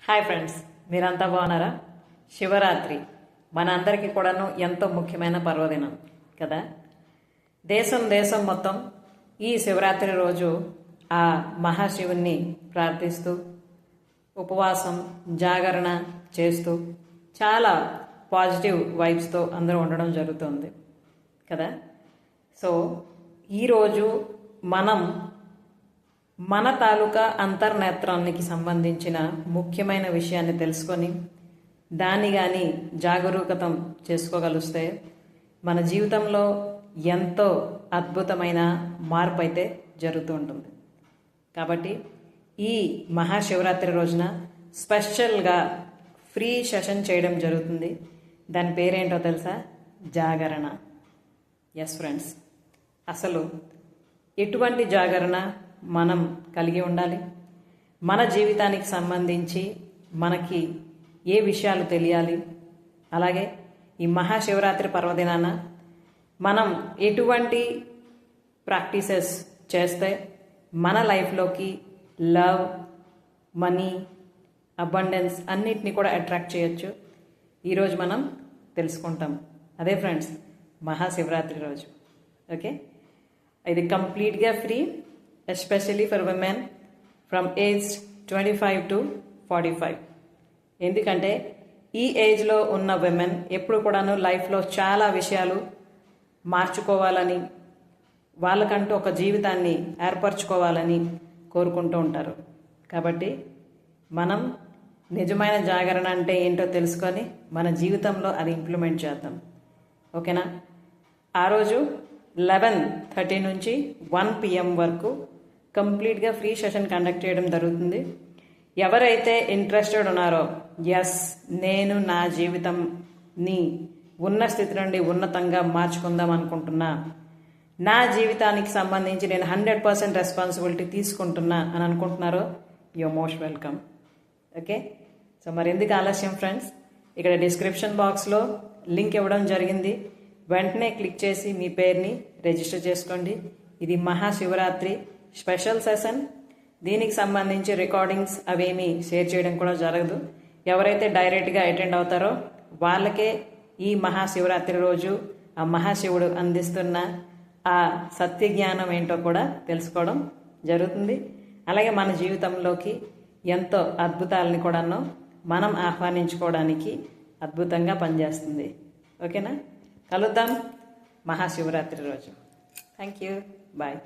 Hi friends, మీరంతా బాగున్నారా? శివరాత్రి మన అందరికీ కూడాను ఎంతో ముఖ్యమైన పర్వదినం కదా. దేశం దేశం మొత్తం ఈ శివరాత్రి రోజు ఆ మహాశివుణ్ణి ప్రార్థిస్తూ ఉపవాసం జాగరణ చేస్తూ చాలా పాజిటివ్ వైబ్స్తో అందరూ ఉండడం జరుగుతుంది కదా. సో ఈరోజు మనం మన తాలూకా అంతర్నేత్రానికి సంబంధించిన ముఖ్యమైన విషయాన్ని తెలుసుకొని దాన్ని కానీ జాగరూకతం చేసుకోగలిస్తే మన జీవితంలో ఎంతో అద్భుతమైన మార్పు అయితే జరుగుతూ ఉంటుంది. కాబట్టి ఈ మహాశివరాత్రి రోజున స్పెషల్గా ఫ్రీ సెషన్ చేయడం జరుగుతుంది. దాని పేరేంటో తెలుసా? జాగరణ. ఎస్ ఫ్రెండ్స్, అసలు ఎటువంటి జాగరణ మనం కలిగి ఉండాలి? మన జీవితానికి సంబంధించి మనకి ఏ విషయాలు తెలియాలి? అలాగే ఈ మహాశివరాత్రి పర్వదినాన మనం ఎటువంటి ప్రాక్టీసెస్ చేస్తే మన లైఫ్లోకి లవ్, మనీ, అబండెన్స్ అన్నిటినీ కూడా అట్రాక్ట్ చేయొచ్చు, ఈరోజు మనం తెలుసుకుంటాం. అదే ఫ్రెండ్స్ మహాశివరాత్రి రోజు. ఓకే, ఇది కంప్లీట్గా free, especially for women from age 25 to 45. ఎందుకంటే ఈ ఏజ్లో ఉన్న విమెన్ ఎప్పుడు కూడాను లైఫ్లో చాలా విషయాలు మార్చుకోవాలని, వాళ్ళకంటూ ఒక జీవితాన్ని ఏర్పరచుకోవాలని కోరుకుంటూ ఉంటారు. కాబట్టి మనం నిజమైన జాగరణ అంటే ఏంటో తెలుసుకొని మన జీవితంలో అది ఇంప్లిమెంట్ చేద్దాం. ఓకేనా? ఆ రోజు 11:30 నుంచి 1 PM వరకు కంప్లీట్గా ఫ్రీ సెషన్ కండక్ట్ చేయడం జరుగుతుంది. ఎవరైతే ఇంట్రెస్టెడ్ ఉన్నారో, ఎస్ నేను నా జీవితంని ఉన్న స్థితి నుండి ఉన్నతంగా మార్చుకుందాం అనుకుంటున్నా, నా జీవితానికి సంబంధించి నేను 100% రెస్పాన్సిబిలిటీ తీసుకుంటున్నా అని అనుకుంటున్నారో, you most welcome. Okay, so మరి ఎందుకు ఆలస్యం ఫ్రెండ్స్, ఇక్కడ డిస్క్రిప్షన్ బాక్స్లో లింక్ ఇవ్వడం జరిగింది. వెంటనే క్లిక్ చేసి మీ పేరుని రిజిస్టర్ చేసుకోండి. ఇది మహాశివరాత్రి స్పెషల్ సెషన్. దీనికి సంబంధించి రికార్డింగ్స్ అవేమీ షేర్ చేయడం కూడా జరగదు. ఎవరైతే డైరెక్ట్గా అటెండ్ అవుతారో వాళ్ళకే ఈ మహాశివరాత్రి రోజు ఆ మహాశివుడు అందిస్తున్న ఆ సత్య జ్ఞానం ఏంటో కూడా తెలుసుకోవడం జరుగుతుంది. అలాగే మన జీవితంలోకి ఎంతో అద్భుతాలని కూడాను మనం ఆహ్వానించుకోవడానికి అద్భుతంగా పనిచేస్తుంది. ఓకేనా? కలుద్దాం మహాశివరాత్రి రోజు. Thank you, bye.